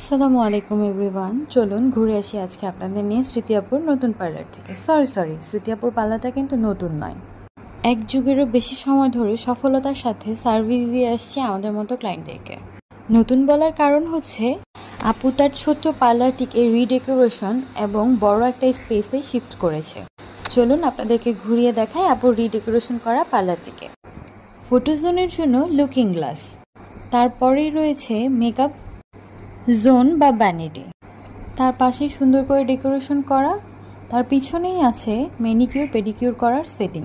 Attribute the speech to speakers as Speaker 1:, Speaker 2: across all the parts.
Speaker 1: আসসালামু আলাইকুম এভরিওয়ান। চলুন ঘুরে আসি আজকে আপনাদের নিয়ে স্মৃতি আপুর নতুন পার্লার থেকে। সরি স্মৃতি আপুর পার্লারটা কিন্তু নতুন নয়, এক যুগেরও বেশি সময় ধরে সফলতার সাথে সার্ভিস দিয়ে আসছে আমাদের মতো ক্লায়েন্টদেরকে। নতুন বলার কারণ হচ্ছে আপু তার ছোট্ট পার্লারটিকে রিডেকোরেশন এবং বড় একটা স্পেসে শিফট করেছে। চলুন আপনাদেরকে ঘুরিয়ে দেখাই আপুর রিডেকোরেশন করা পার্লারটিকে। ফটোজোনের জন্য লুকিং গ্লাস, তারপরেই রয়েছে মেকআপ জোন বা ভ্যানিটি, তার পাশেই সুন্দর করে ডেকোরেশন করা, তার পিছনেই আছে ম্যানিকিউর পেডিকিউর করার সেটিং,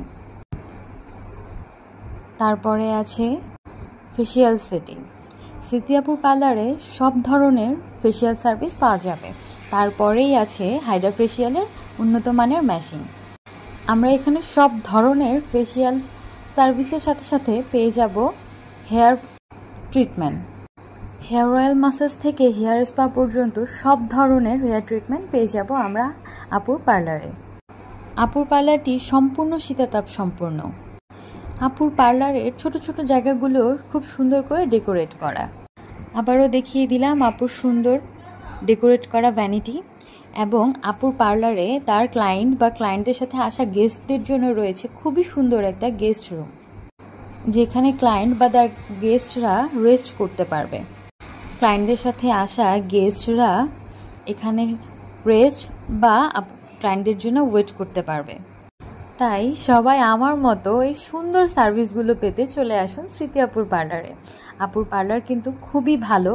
Speaker 1: তারপরে আছে ফেসিয়াল সেটিং। স্মৃতি আপুর পার্লারে সব ধরনের ফেসিয়াল সার্ভিস পাওয়া যাবে। তারপরেই আছে হাইড্রা ফেসিয়ালের উন্নত মানের মেশিন। আমরা এখানে সব ধরনের ফেসিয়াল সার্ভিসের সাথে সাথে পেয়ে যাব hair treatment. Hair oil massage থেকে হেয়ার স্পা পর্যন্ত সব ধরনের হেয়ার ট্রিটমেন্ট পেয়ে যাব আমরা আপুর পার্লারে। আপুর পার্লারটি সম্পূর্ণ শীতাতাপ সম্পূর্ণ। আপুর পার্লারের ছোট ছোট জায়গাগুলো খুব সুন্দর করে ডেকোরেট করা। আবারও দেখিয়ে দিলাম আপুর সুন্দর ডেকোরেট করা ভ্যানিটি, এবং আপুর পার্লারে তার ক্লায়েন্ট বা ক্লায়েন্টের সাথে আসা গেস্টদের জন্য রয়েছে খুবই সুন্দর একটা গেস্ট রুম, যেখানে ক্লায়েন্ট বা তার গেস্টরা রেস্ট করতে পারবে। ক্লায়েন্টদের সাথে আসা গেস্টরা এখানে রেস্ট বা ক্লায়েন্টদের জন্য ওয়েট করতে পারবে। তাই সবাই আমার মতো এই সুন্দর সার্ভিসগুলো পেতে চলে আসুন স্মৃতি আপুর পার্লারে। আপুর পার্লার কিন্তু খুবই ভালো।